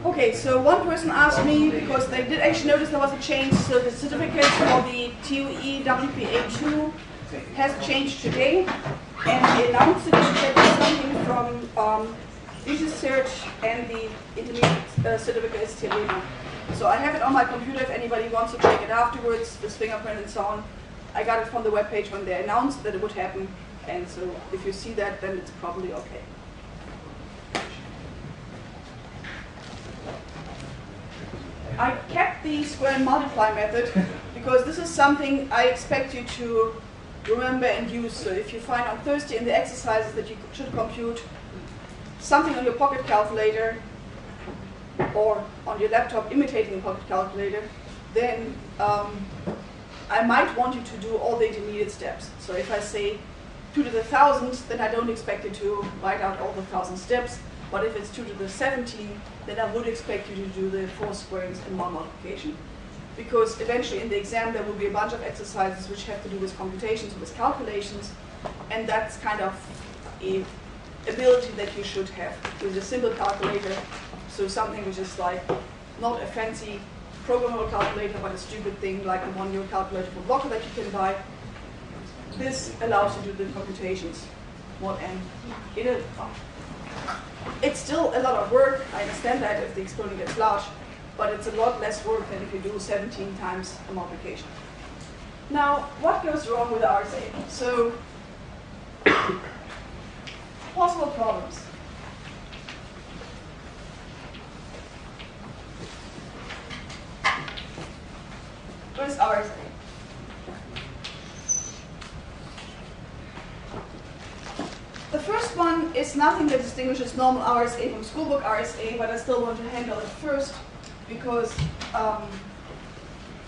Okay, so one person asked me, because they did actually notice there was a change, so the certificate for the TOE WPA2 has changed today, and they announced it that there's something from Search and the intermediate certificate is Telema. So I have it on my computer if anybody wants to check it afterwards, this fingerprint and so on. I got it from the webpage when they announced that it would happen, and so if you see that, then it's probably okay. I kept the square and multiply method because this is something I expect you to remember and use. So if you find on Thursday in the exercises that you should compute something on your pocket calculator or on your laptop imitating a pocket calculator, then I might want you to do all the intermediate steps. So if I say 2 to the 1000th, then I don't expect you to write out all the 1000 steps. But if it's 2 to the 17, then I would expect you to do the 4 squarings and 1 multiplication. Because eventually in the exam there will be a bunch of exercises which have to do with computations, with calculations, and that's kind of an ability that you should have with a simple calculator. So something which is like not a fancy programmable calculator, but a stupid thing like the €1 calculator for Blocker that you can buy. This allows you to do the computations more and it's still a lot of work. I understand that if the exponent gets large, but it's a lot less work than if you do 17 times a multiplication. Now, what goes wrong with RSA? So, possible problems. What is RSA? The first one is nothing that distinguishes normal RSA from schoolbook RSA, but I still want to handle it first because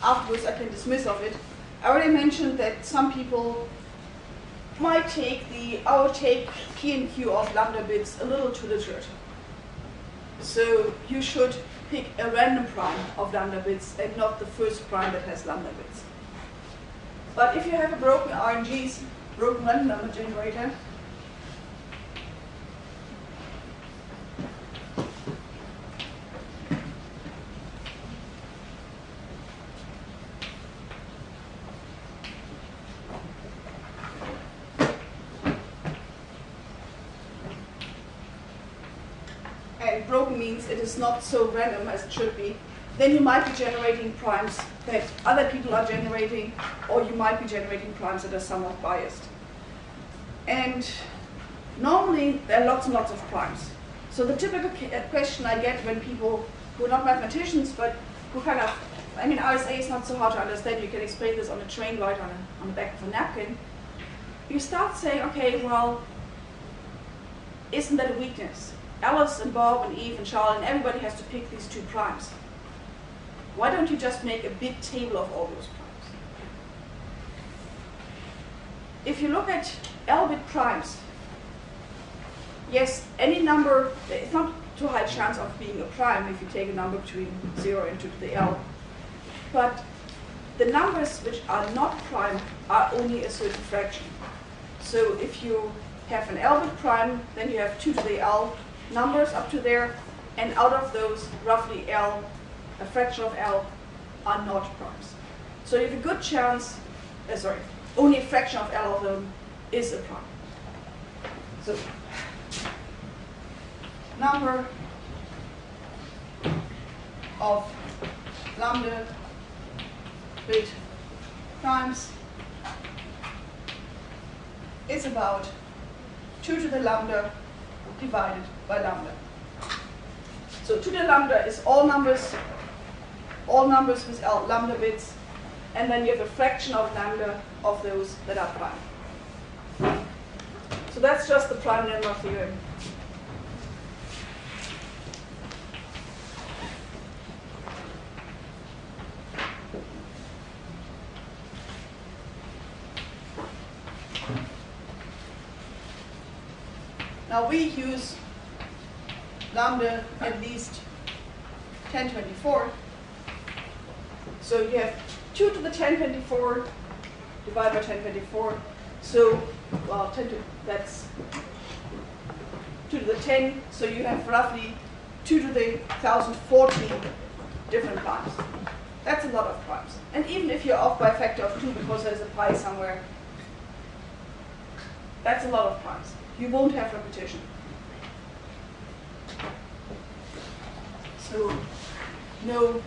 afterwards I can dismiss of it. I already mentioned that some people might take take P and Q of lambda bits a little too literate. So you should pick a random prime of lambda bits and not the first prime that has lambda bits. But if you have a broken RNGs, broken random number generator, and broken means it is not so random as it should be, then you might be generating primes that other people are generating, or you might be generating primes that are somewhat biased. And normally there are lots and lots of primes. So the typical question I get when people who are not mathematicians, but who kind of, I mean, RSA is not so hard to understand. You can explain this on a train right on the back of a napkin. You start saying, okay, well, isn't that a weakness? Alice and Bob and Eve and Charlie and everybody has to pick these 2 primes. Why don't you just make a big table of all those primes? If you look at L-bit primes, yes, any number, it's not too high chance of being a prime if you take a number between 0 and 2 to the L. But the numbers which are not prime are only a certain fraction. So if you have an L-bit prime, then you have 2 to the L numbers up to there, and out of those, roughly L, a fraction of L, are not primes. So you have a good chance, only a fraction of L of them is a prime. So, number of lambda bit primes is about 2 to the lambda divided by lambda. So 2 to the lambda is all numbers with lambda bits, and then you have a fraction of lambda of those that are prime. So that's just the prime number theorem. Now we use lambda at least 1024. So you have 2 to the 1024 divided by 1024. So, well, that's 2 to the 10. So you have roughly 2 to the 1014 different primes. That's a lot of primes. And even if you're off by a factor of 2 because there's a pi somewhere, that's a lot of primes. You won't have repetition. So no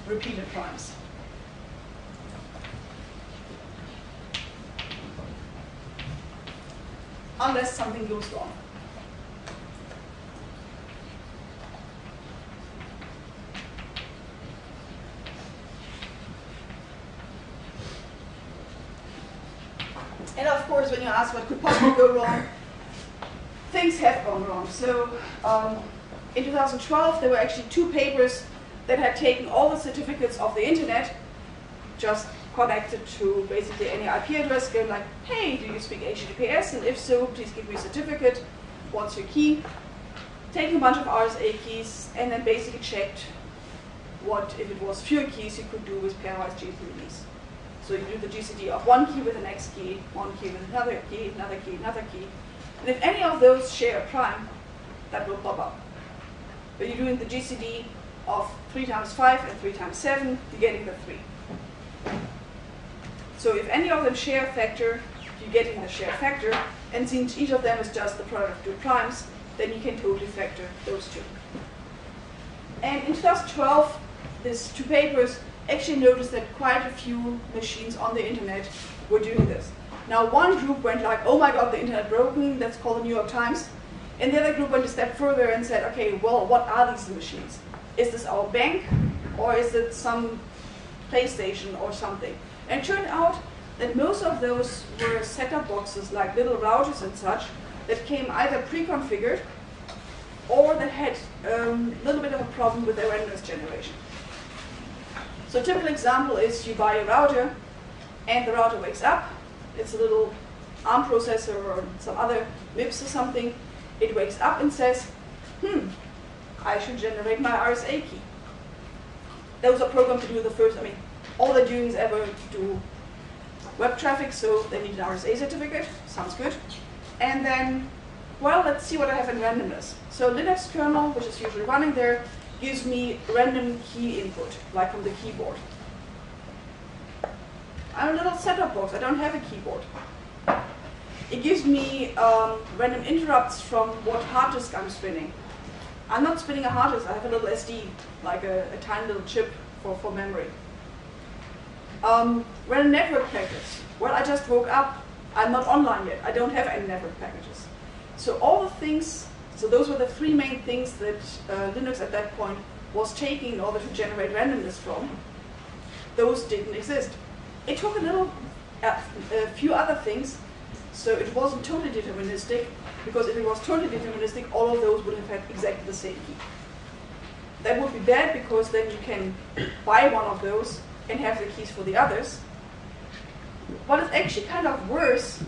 repeated primes. Unless something goes wrong. And of course, when you ask what could possibly go wrong, things have gone wrong. So in 2012, there were actually 2 papers that had taken all the certificates of the internet, just connected to basically any IP address, going like, hey, do you speak HTTPS? And if so, please give me a certificate. What's your key? Taking a bunch of RSA keys, and then basically checked what, if it was fewer keys, you could do with pairwise G3ds. So you do the GCD of one key with the next key, one key with another key, another key, another key. And if any of those share a prime, that will pop up. But you're doing the GCD of 3 times 5 and 3 times 7, you're getting the 3. So if any of them share a factor, you're getting the share factor. And since each of them is just the product of 2 primes, then you can totally factor those 2. And in 2012, these 2 papers actually noticed that quite a few machines on the internet were doing this. Now one group went like, oh my god, the internet broken, that's called the New York Times. And the other group went a step further and said, okay, well, what are these machines? Is this our bank, or is it some PlayStation or something? And it turned out that most of those were set-top boxes, like little routers and such, that came either pre-configured or that had a little bit of a problem with their randomness generation. So a typical example is you buy a router, and the router wakes up. It's a little ARM processor or some other MIPS or something. It wakes up and says, I should generate my RSA key. Those are programmed to do the first, all they're doing is ever do web traffic, so they need an RSA certificate. Sounds good. And then, well, let's see what I have in randomness. So Linux kernel, which is usually running there, gives me random key input, like from the keyboard. I'm a little set-top box, I don't have a keyboard. It gives me random interrupts from what hard disk I'm spinning. I'm not spinning a hard disk, I have a little SD, like a tiny little chip for memory. Random network packets. Well, I just woke up, I'm not online yet, I don't have any network packages. So all the things, so those were the 3 main things that Linux at that point was taking in order to generate randomness from. Those didn't exist. It took a few other things, so it wasn't totally deterministic, because if it was totally deterministic, all of those would have had exactly the same key. That would be bad, because then you can buy one of those and have the keys for the others. But it's actually kind of worse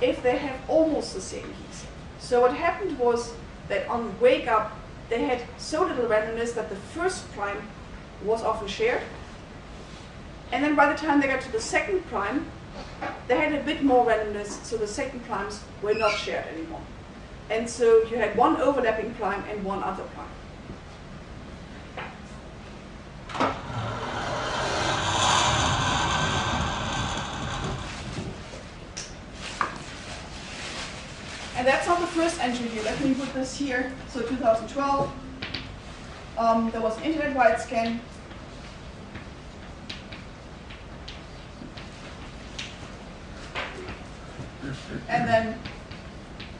if they have almost the same keys. So what happened was that on wake up, they had so little randomness that the first prime was often shared. And then by the time they got to the second prime, they had a bit more randomness, so the second primes were not shared anymore. And so you had one overlapping prime and one other prime. And that's not the first entry view. Let me put this here. So 2012, there was an internet-wide scan. And then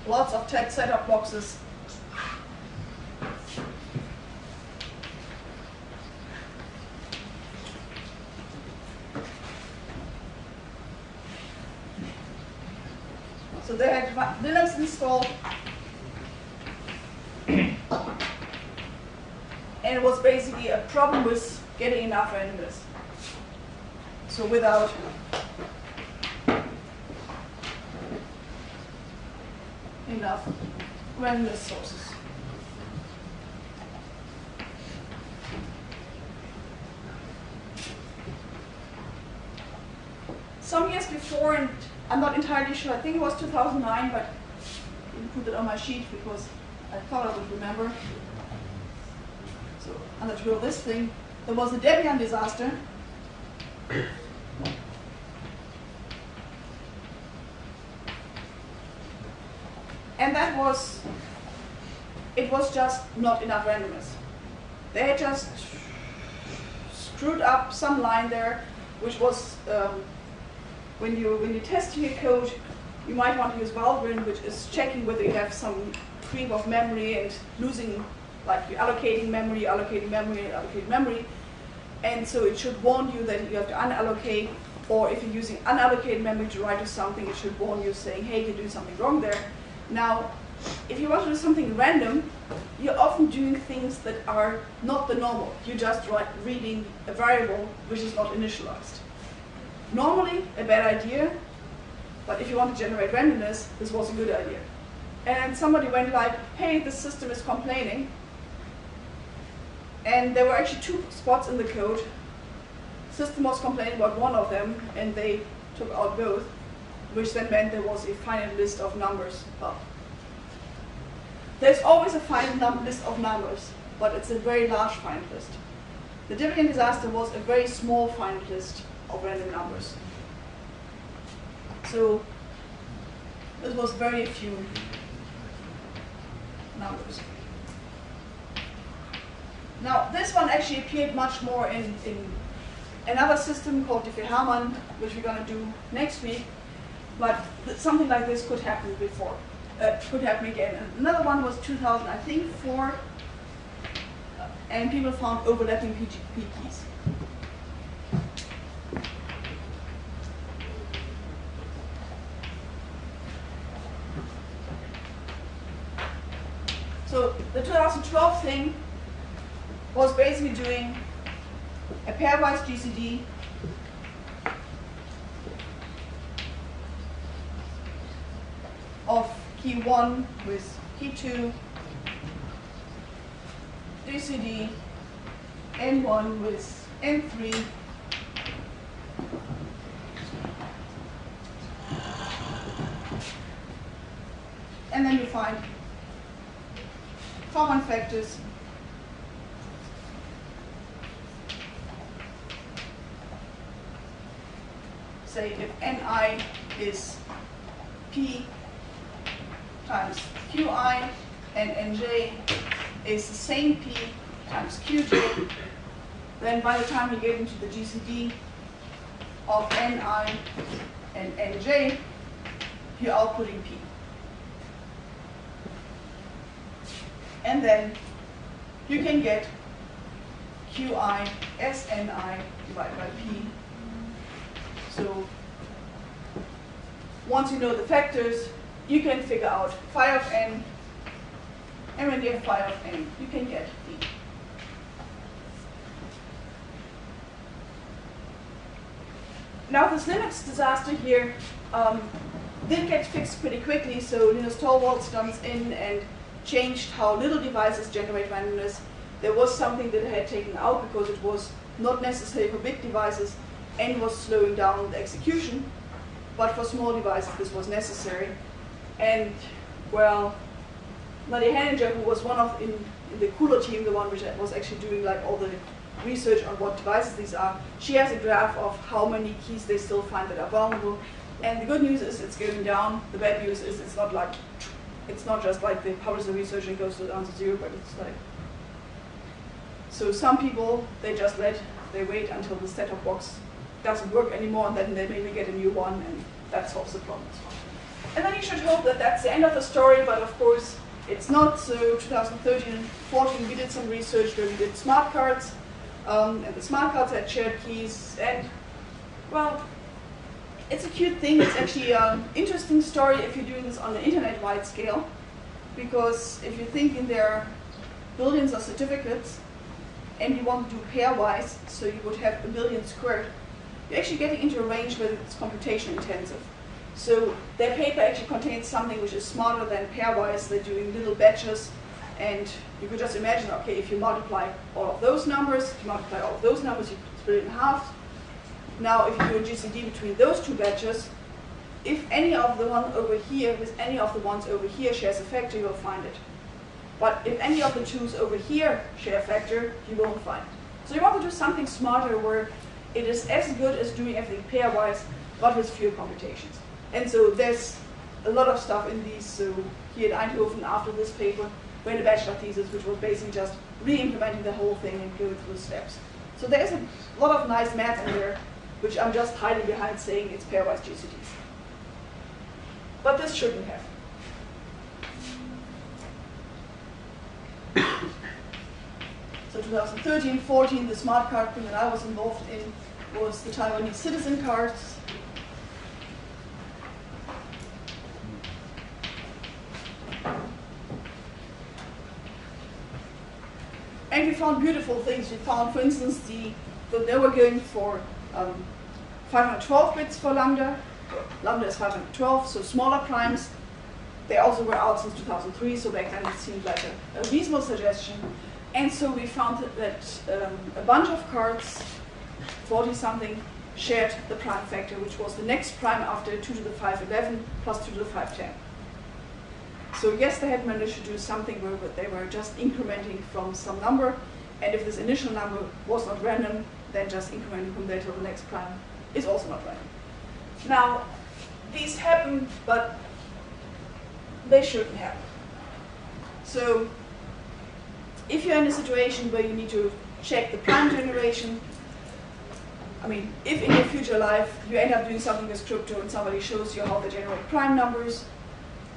lots of tech set-top boxes. So they had Linux installed, and it was basically a problem with getting enough randomness. So without enough randomness sources. Some years before, and I'm not entirely sure, I think it was 2009, but I didn't put it on my sheet because I thought I would remember. So, until this thing, there was the Debian disaster. And that was, it was just not enough randomness. They had just screwed up some line there, which was, when you test your code, you might want to use Valgrind, which is checking whether you have some creep of memory and losing, like you're allocating memory, allocating memory, allocating memory. And so it should warn you that you have to unallocate, or if you're using unallocated memory to write to something, it should warn you saying, hey, you're doing something wrong there. Now, if you want to do something random, you're often doing things that are not the normal. You're just reading a variable which is not initialized. Normally, a bad idea, but if you want to generate randomness, this was a good idea. And somebody went like, hey, this system is complaining. And there were actually two spots in the code. System was complaining about one of them, and they took out both, which then meant there was a finite list of numbers. Well, there's always a finite list of numbers, but it's a very large finite list. The Debian disaster was a very small finite list of random numbers. So this was very few numbers. Now, this one actually appeared much more in another system called Diffie-Hellman, which we're going to do next week. But something like this could happen before, could happen again. And another one was 2000, I think, 4, and people found overlapping PGP keys. So the 2012 thing was basically doing a pairwise GCD of key 1 with key 2, GCD N1 with N3, and then you find common factors say if Ni is P times Qi and Nj is the same P times Qj, then by the time you get into the GCD of Ni and Nj, you're outputting P. And then you can get Qi as Ni divided by P. So once you know the factors, you can figure out phi of n, and when you have phi of n, you can get D. Now this Linux disaster here did get fixed pretty quickly, so Linus Torvalds comes in and changed how little devices generate randomness. There was something that I had taken out because it was not necessary for big devices and was slowing down the execution, but for small devices this was necessary. And well, Nadia Henninger, who was one of in the cooler team, the one which was actually doing like all the research on what devices these are, she has a graph of how many keys they still find that are vulnerable. And the good news is it's going down. The bad news is it's not just like they publish the research and it goes down to 0, but it's like, so some people, they wait until the set-top box doesn't work anymore, and then they maybe get a new one, and that solves the problem. And then you should hope that that's the end of the story, but of course it's not. So 2013 and 14 we did some research where we did smart cards, and the smart cards had shared keys, and well, it's a cute thing. It's actually an interesting story if you're doing this on an internet-wide scale, because if you think in there are billions of certificates, and you want to do pairwise, so you would have a billion squared, you're actually getting into a range where it's computation intensive. So their paper actually contains something which is smarter than pairwise. They're doing little batches, and you could just imagine, okay, if you multiply all of those numbers, you multiply all of those numbers, you split it in half. Now, if you do a GCD between those two batches, if any of the one over here with any of the ones over here shares a factor, you'll find it. But if any of the twos over here share a factor, you won't find it. So you want to do something smarter where it is as good as doing everything pairwise, but with fewer computations. And so there's a lot of stuff in these. So here at Eindhoven, after this paper, we had a bachelor thesis, which was basically just re-implementing the whole thing and going through the steps. So there's a lot of nice math in there, which I'm just hiding behind saying it's pairwise GCDs. But this shouldn't have. So 2013-14, the smart card thing that I was involved in was the Taiwanese citizen cards. And we found beautiful things. We found, for instance, that they were going for 512 bits for lambda. Lambda is 512, so smaller primes. They also were out since 2003, so back then it seemed like a reasonable suggestion. And so we found that a bunch of cards, 40-something, shared the prime factor, which was the next prime after 2 to the 511 plus 2 to the 510. So yes, they had managed to do something where they were just incrementing from some number, and if this initial number was not random, then just incrementing from there to the next prime is also not random. Now, these happen, but they shouldn't happen. So if you're in a situation where you need to check the prime generation, I mean, if in your future life you end up doing something with crypto and somebody shows you how they generate prime numbers,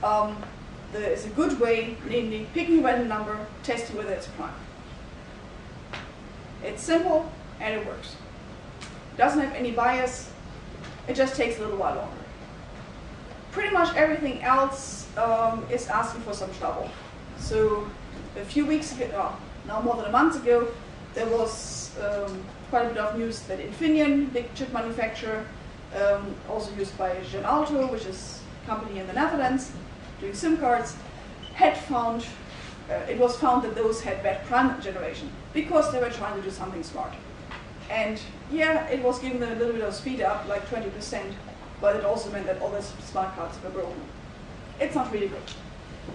there is a good way, namely picking a random number, testing whether it's prime. It's simple and it works. It doesn't have any bias, it just takes a little while longer. Pretty much everything else is asking for some trouble. So a few weeks ago, now more than a month ago, there was quite a bit of news that Infineon, big chip manufacturer, also used by Genalto, which is a company in the Netherlands, doing SIM cards, had found, it was found that those had bad prime generation because they were trying to do something smart. And yeah, it was giving them a little bit of speed up, like 20%, but it also meant that all the smart cards were broken. It's not really good.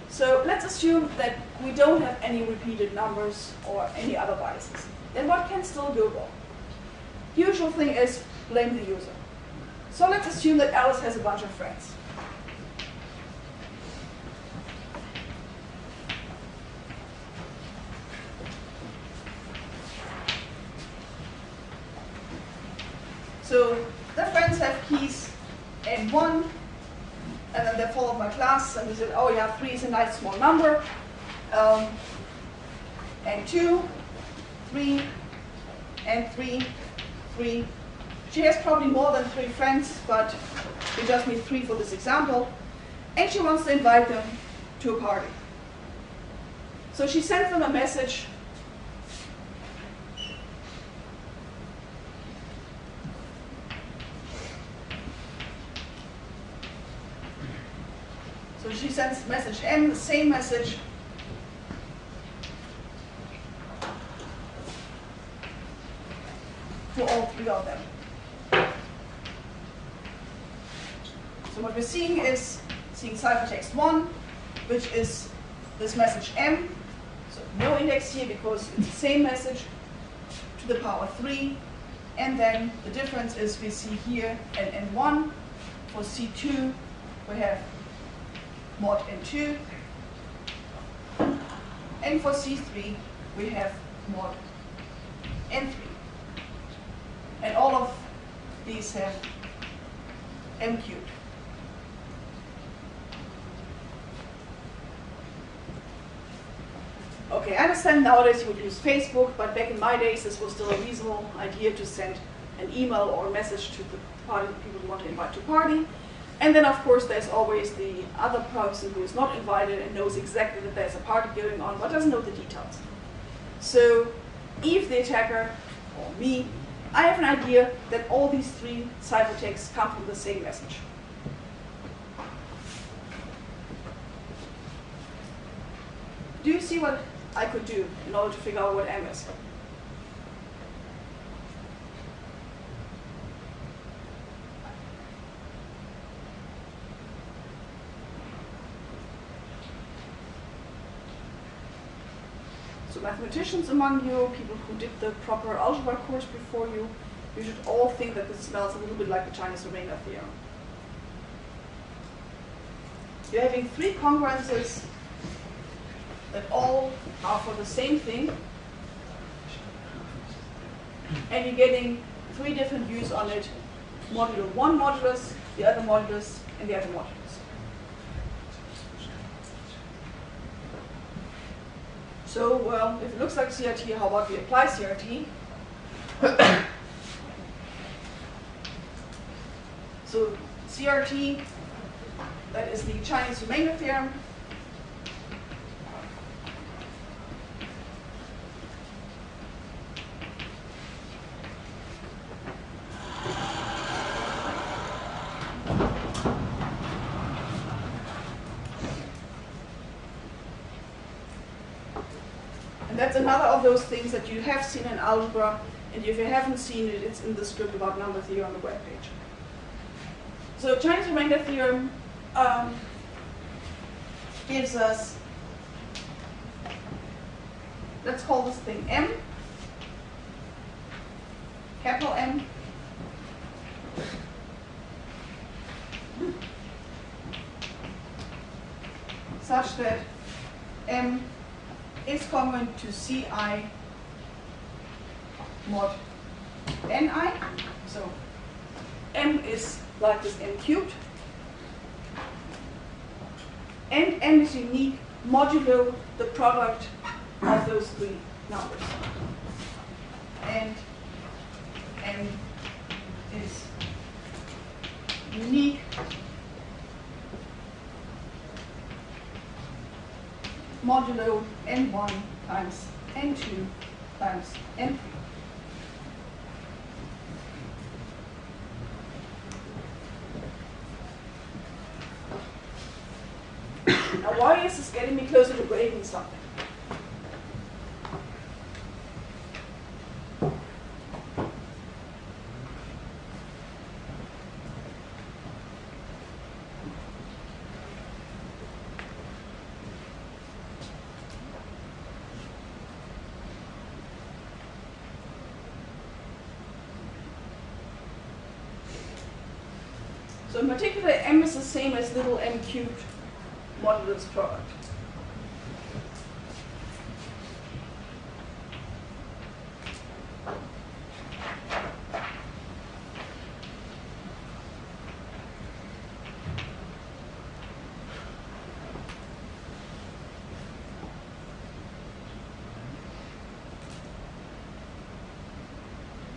So let's assume that we don't have any repeated numbers or any other biases. Then what can still go wrong? The usual thing is blame the user. So let's assume that Alice has a bunch of friends. So the friends have keys N1, and then they followed my class, and they said, oh yeah, 3 is a nice small number. N2, 3, N3, 3. She has probably more than 3 friends, but we just need 3 for this example. And she wants to invite them to a party. So she sends them a message. So she sends message M, the same message to all 3 of them. So what we're seeing is ciphertext 1, which is this message M. So no index here because it's the same message to the power 3. And then the difference is we see here an N1. For C2, we have mod N2, and for C3 we have mod N3, and all of these have M cubed. Okay, I understand nowadays you would use Facebook, but back in my days this was still a reasonable idea to send an email or a message to the party, the people you want to invite to a party. And then, of course, there's always the other person who is not invited and knows exactly that there's a party going on, but doesn't know the details. So if the attacker, or me, I have an idea that all these 3 ciphertexts come from the same message. Do you see what I could do in order to figure out what M is? mathematicians among you, people who did the proper algebra course before you, you should all think that this smells a little bit like the Chinese remainder theorem. You're having three congruences that all are for the same thing, and you're getting three different views on it: modulo one modulus, the other modulus, and the other modulus. So, well, if it looks like CRT, how about we apply CRT? So, CRT, that is the Chinese remainder theorem. And that's another of those things that you have seen in algebra, and if you haven't seen it, it's in the script about number theory on the webpage. So Chinese remainder theorem gives us, let's call this thing M, capital M, such that M is congruent to Ci mod Ni. So M is like this n cubed, and n is unique modulo the product of those three numbers. And n is unique modulo n1 times n2 times n3. Now, why is this getting me closer to grading something? So in particular, m is the same as little m cubed modulus product.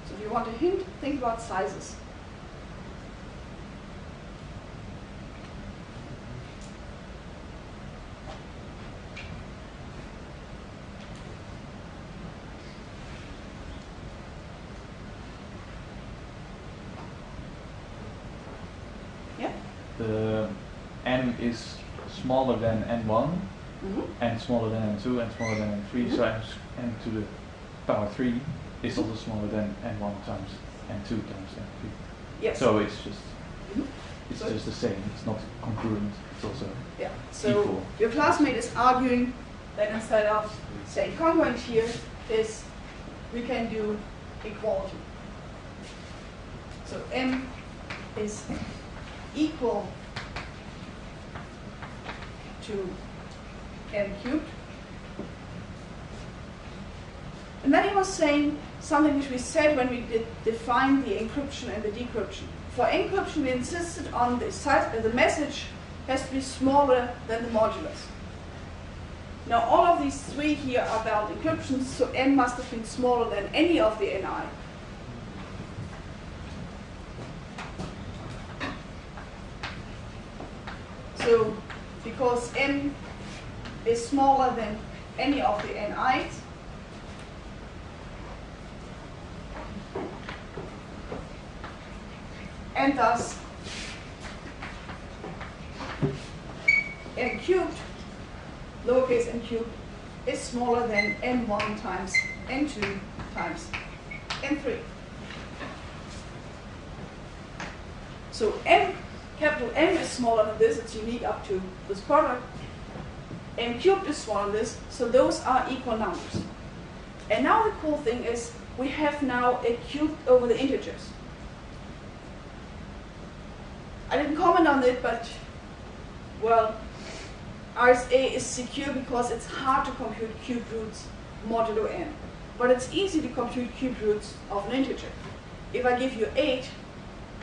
So if you want a hint, think about sizes. The n is smaller than n1, and smaller than n2, and smaller than n3, so n to the power 3 is also smaller than n1 times n2 times n3. Yes. So it's just just the same. It's not congruent. It's also so equal. Your classmate is arguing that instead of saying congruent here, we can do equality. So m is equal to n cubed. And then he was saying something which we said when we defined the encryption and the decryption. For encryption, we insisted on the message has to be smaller than the modulus. Now, all of these three here are valid encryptions, so n must have been smaller than any of the ni. So, because n is smaller than any of the ni's, and thus n cubed, lowercase n cubed, is smaller than n1 times n2 times n3. So capital M is smaller than this, it's unique up to this product. N cubed is smaller than this, so those are equal numbers. And now the cool thing is we have now a cube over the integers. I didn't comment on it, but, well, RSA is secure because it's hard to compute cube roots modulo n. But it's easy to compute cube roots of an integer. If I give you 8,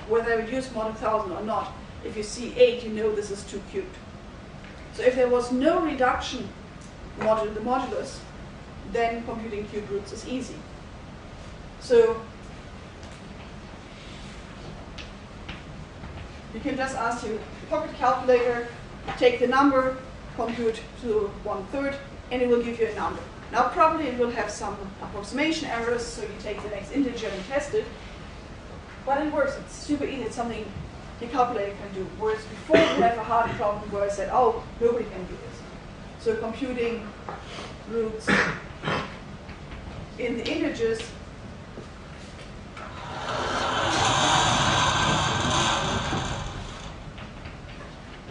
whether I reduce mod 1000 or not, if you see 8, you know this is 2 cubed. So if there was no reduction modulo the modulus, then computing cube roots is easy. So you can just ask your pocket calculator, take the number, compute to 1/3, and it will give you a number. Now probably it will have some approximation errors, so you take the next integer and test it. But it works, it's super easy, it's something your calculator can do. Whereas before you have a hard problem where I said, oh, nobody can do this. So computing roots in the integers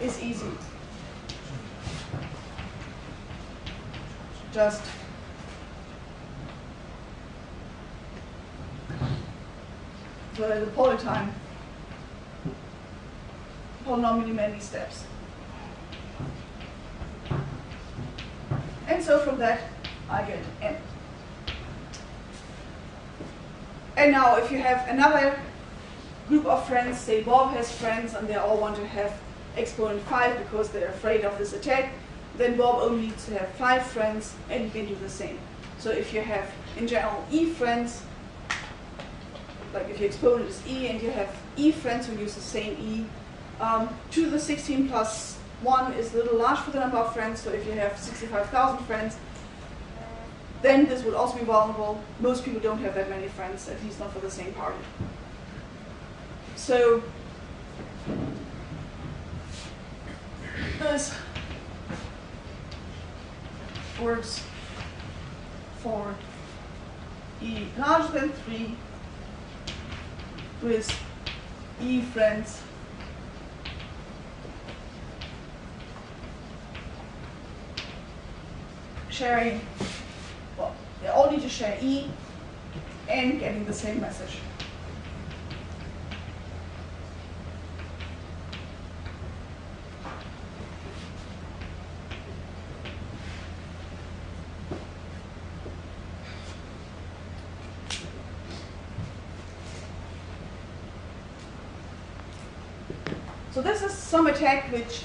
is easy. Just the polytime polynomially many steps. And so from that I get n. And now if you have another group of friends, say Bob has friends and they all want to have exponent 5 because they're afraid of this attack, then Bob only needs to have 5 friends and you can do the same. So if you have in general E friends, like if your exponent is E and you have E friends who use the same E, 2 to the 16 plus 1 is a little large for the number of friends, so if you have 65,000 friends, then this would also be vulnerable. Most people don't have that many friends, at least not for the same party. So this works for E larger than 3 with E friends sharing, well, they all need to share E and getting the same message. So this is some attack which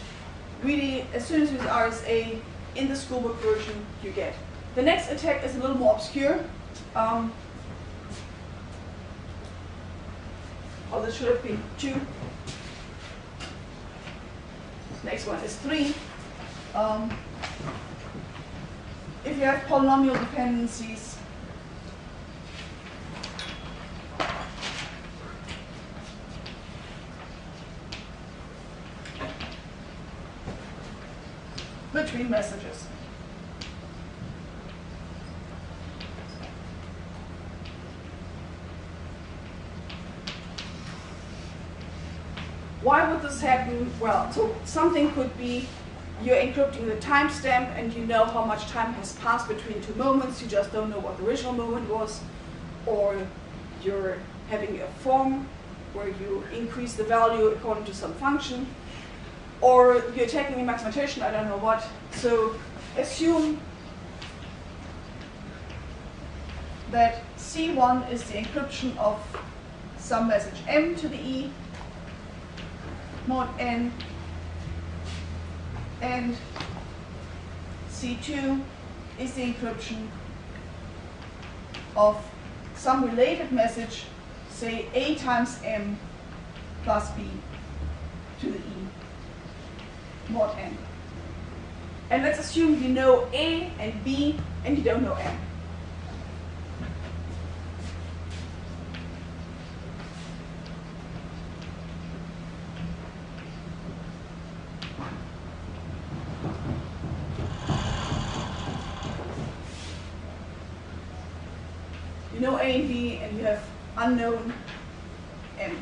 really, as soon as you use RSA in the schoolbook version, you get. The next attack is a little more obscure. Oh, this should have been 2. Next one is 3. If you have polynomial dependencies, between messages. Why would this happen? Well, so something could be you're encrypting the timestamp and you know how much time has passed between 2 moments, you just don't know what the original moment was, or you're having a form where you increase the value according to some function, or you're taking a maximization, I don't know what. So assume that C1 is the encryption of some message M to the E mod N, and C2 is the encryption of some related message, say A times M plus B to the E mod N. And let's assume you know A and B and you don't know M. You know A and B and you have unknown M.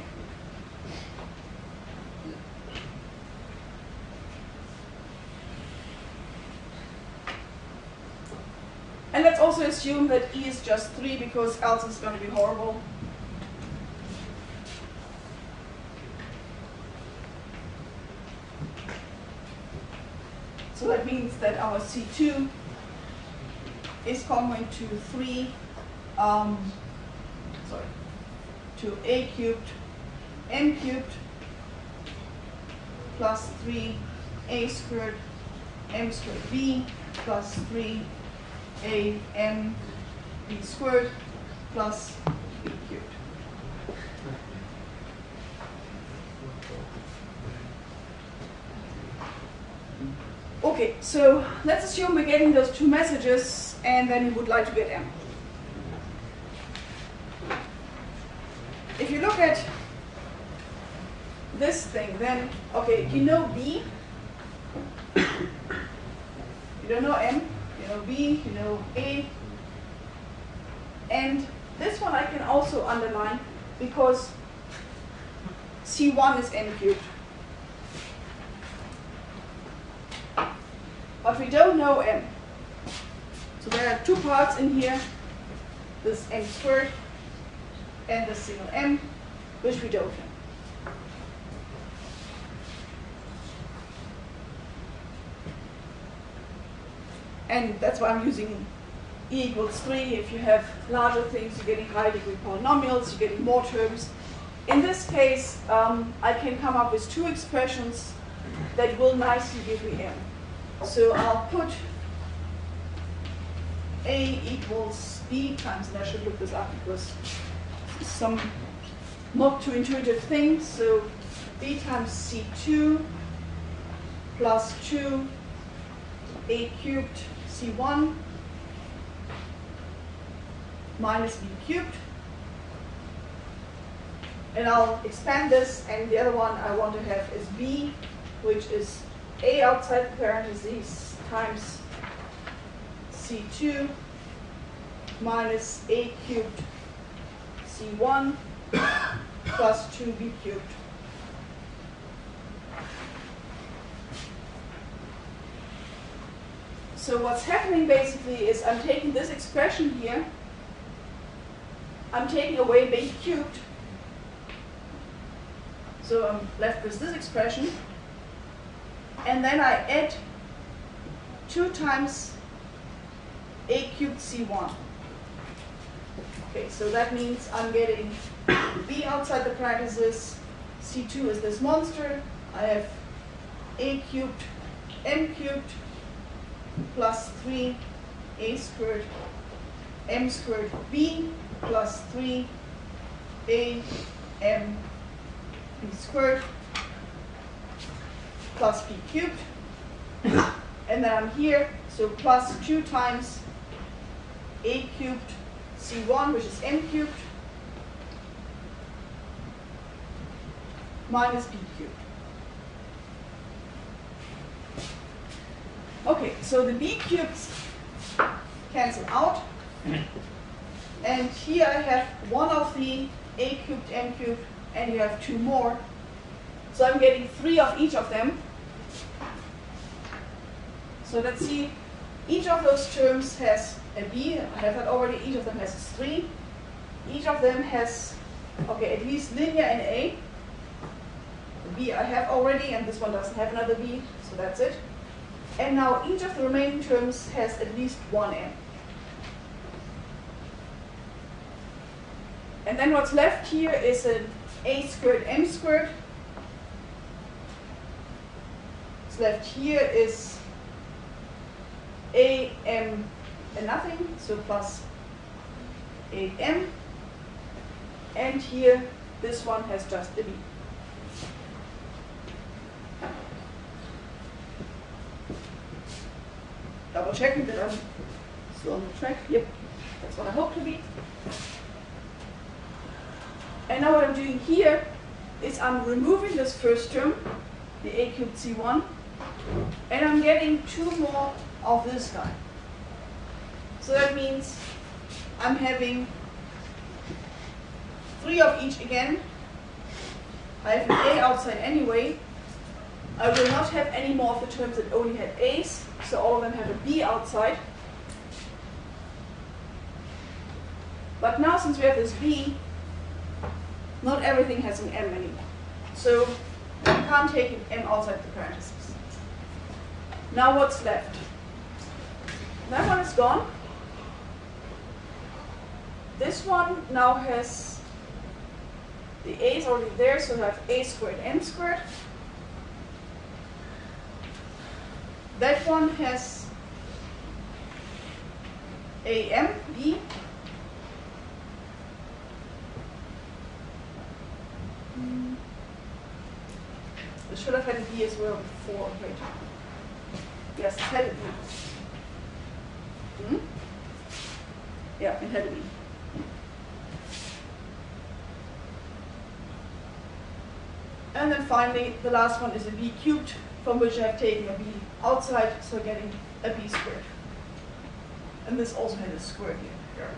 And let's also also assume that E is just 3 because else it's going to be horrible. So that means that our C2 is congruent to 3, to A cubed M cubed plus 3 A squared M squared B plus 3 A M B squared plus B cubed. Okay, so let's assume we're getting those two messages and then we would like to get M. If you look at this thing, then, okay, you know B, you don't know M, you know B, you know A, and this one I can also underline because C1 is N cubed. But we don't know M. So there are two parts in here, this M squared and this single M, which we don't know. And that's why I'm using E equals 3. If you have larger things, you're getting high degree polynomials, you're getting more terms. In this case, I can come up with two expressions that will nicely give me M. So I'll put A equals B times, and I should look this up because it's some not too intuitive thing. So B times C2 plus 2 A cubed C1 minus B cubed. And I'll expand this, and the other one I want to have is B, which is A outside the parentheses times C2 minus A cubed C1 plus 2B cubed. So what's happening basically is I'm taking this expression here, I'm taking away B cubed, so I'm left with this expression, and then I add 2 times A cubed C1. Okay, so that means I'm getting B outside the parentheses, C2 is this monster, I have A cubed M cubed plus 3 A squared M squared B plus 3 A M B squared plus B cubed. And then I'm here, so plus 2 times A cubed C1, which is M cubed, minus B cubed. Okay, so the B cubes cancel out. And here I have one of the A cubed, M cubed, and you have 2 more. So I'm getting 3 of each of them. So let's see, each of those terms has a B. I have that already. Each of them has 3. Each of them has, okay, at least linear and A. The B I have already, and this one doesn't have another B, so that's it. And now each of the remaining terms has at least one M. And then what's left here is an A squared M squared. What's left here is A M and nothing, so plus A M. And here, this one has just a B. Double checking that I'm still on the track. Yep, that's what I hope to be. And now what I'm doing here is I'm removing this first term, the A cubed C1, and I'm getting 2 more of this guy. So that means I'm having 3 of each again. I have an A outside anyway. I will not have any more of the terms that only had A's, so all of them have a B outside. But now since we have this B, not everything has an M anymore. So you can't take an M outside the parentheses. Now what's left? That one is gone. This one now has, the A is already there, so I have A squared, M squared. That one has AM, B. It should have had a B as well before. Wait. Yes, it had a B. Yeah, it had a B. And then finally, the last one is a B cubed, from which I have taken a B outside, so getting a B squared. And this also had a square here.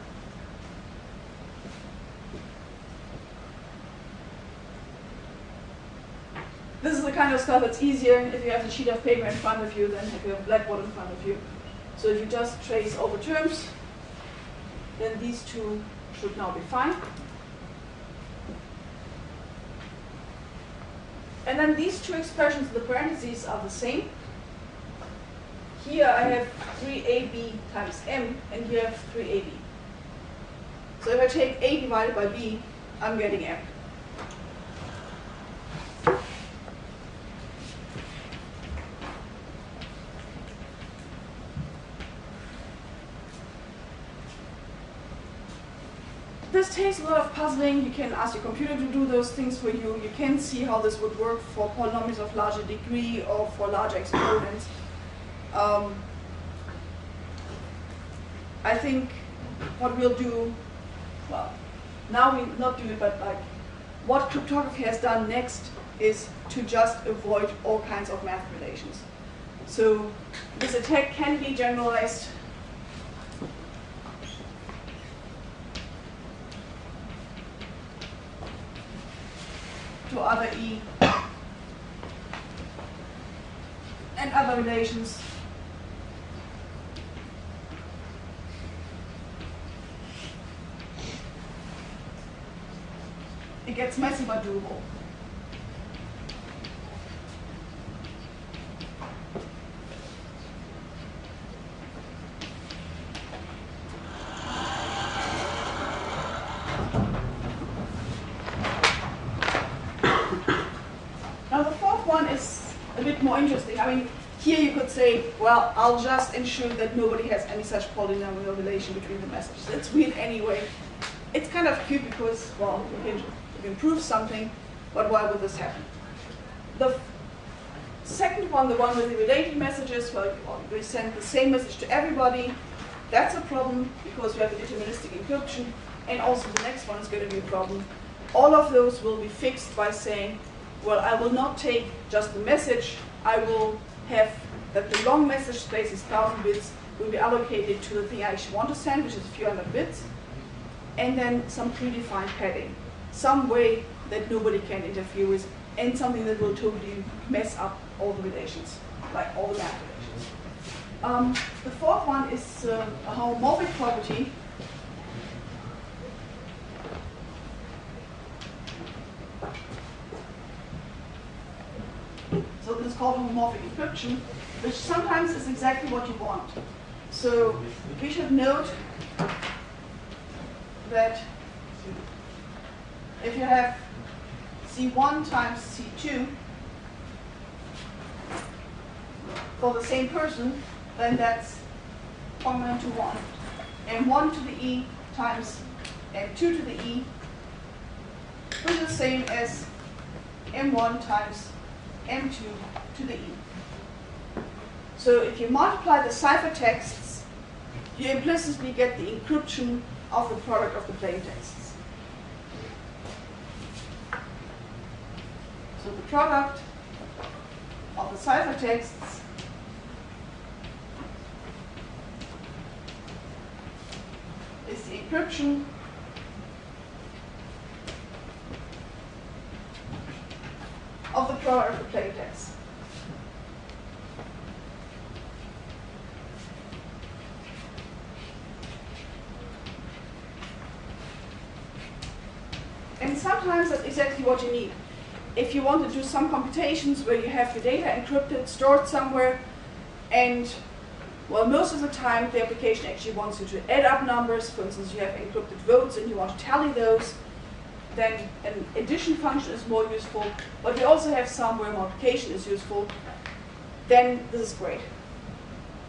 This is the kind of stuff that's easier if you have a sheet of paper in front of you than if you have a blackboard in front of you. So if you just trace all the terms, then these two should now be fine. And then these two expressions in the parentheses are the same. Here I have 3ab times m, and here I have 3ab. So if I take a divided by b, I'm getting m. This takes a lot of puzzling. You can ask your computer to do those things for you. You can see how this would work for polynomials of larger degree or for larger exponents. I think what we'll do, well, now we'll not do it, but like what cryptography has done next is to just avoid all kinds of math relations. So this attack can be generalized to other E and other relations. It gets messy but doable. Now the fourth one is a bit more interesting. I mean, here you could say, well, I'll just ensure that nobody has any such polynomial relation between the messages. It's weird anyway. It's kind of cute because, well, you can prove something, but why would this happen? The second one, the one with the related messages, well, we send the same message to everybody. That's a problem because we have a deterministic encryption, and also the next one is going to be a problem. All of those will be fixed by saying, well, I will not take just the message. I will have that the long message space is 1,000 bits will be allocated to the thing I actually want to send, which is a few hundred bits, and then some predefined padding, some way that nobody can interfere with, and something that will totally mess up all the relations, like all the math relations. The fourth one is a homomorphic property. So this is called homomorphic encryption, which sometimes is exactly what you want. So we should note that if you have C1 times C2 for the same person, then that's 0.1 to 1. M1 to the E times M2 to the E, which is the same as M1 times M2 to the E. So if you multiply the ciphertexts, you implicitly get the encryption of the product of the plaintexts. So the product of the ciphertexts is the encryption of the product of the plaintext. And sometimes that's exactly what you need. If you want to do some computations where you have your data encrypted, stored somewhere, and well, most of the time the application actually wants you to add up numbers. For instance, you have encrypted votes and you want to tally those, then an addition function is more useful. But we also have some where multiplication is useful. Then this is great.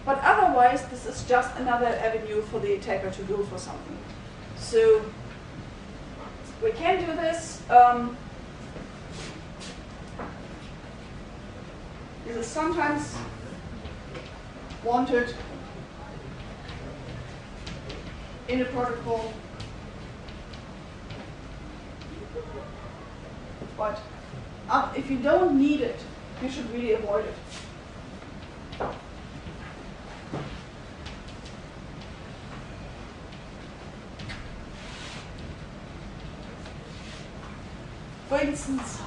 But otherwise, this is just another avenue for the attacker to go for something. So we can do this. This is sometimes wanted in a protocol, but if you don't need it, you should really avoid it. For instance,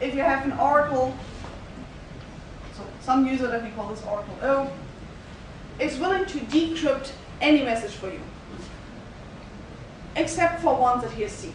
if you have an oracle, so some user, let me call this oracle O, is willing to decrypt any message for you, except for ones that he has seen.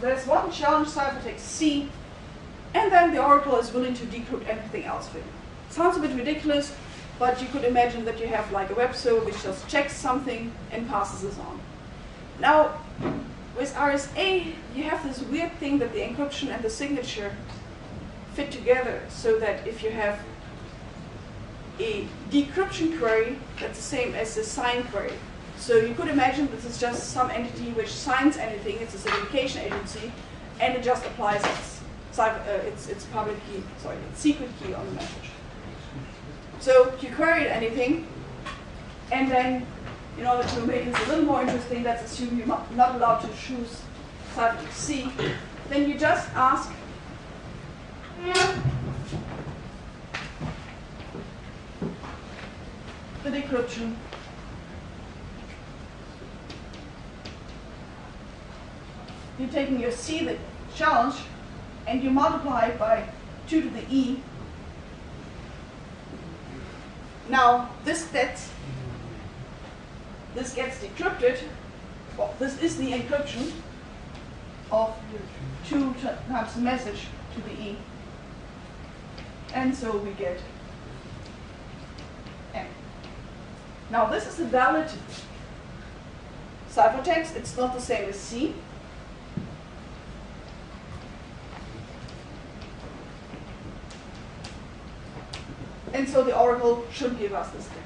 There's one challenge ciphertext C, and then the oracle is willing to decrypt everything else for you. Sounds a bit ridiculous, but you could imagine that you have like a web server which just checks something and passes this on. Now, with RSA, you have this weird thing that the encryption and the signature fit together, so that if you have a decryption query, that's the same as the sign query. So you could imagine this is just some entity which signs anything. It's a certification agency, and it just applies its public key, sorry, its secret key on the message. So you queried anything, and then in order to make this a little more interesting, let's assume you're not allowed to choose ciphertext C. Then you just ask the decryption. You're taking your C, the challenge, and you multiply it by 2 to the E. Now, this gets decrypted. Well, this is the encryption of 2 times the message to the E. And so we get M. Now, this is a valid ciphertext. It's not the same as C. And so the oracle should give us this thing.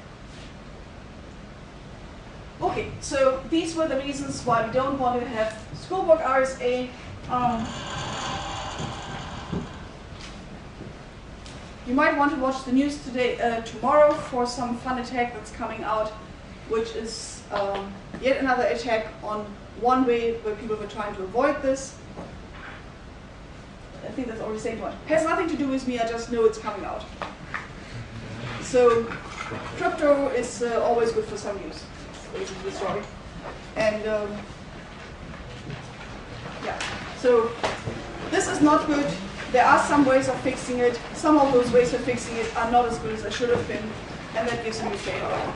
Okay, so these were the reasons why we don't want to have schoolbook RSA. You might want to watch the news tomorrow for some fun attack that's coming out, which is yet another attack on one way where people were trying to avoid this. I think that's already saying too much. Has nothing to do with me, I just know it's coming out. So crypto is always good for some use, basically the story. And yeah, so this is not good. There are some ways of fixing it. Some of those ways of fixing it are not as good as they should have been, and that gives me a failure.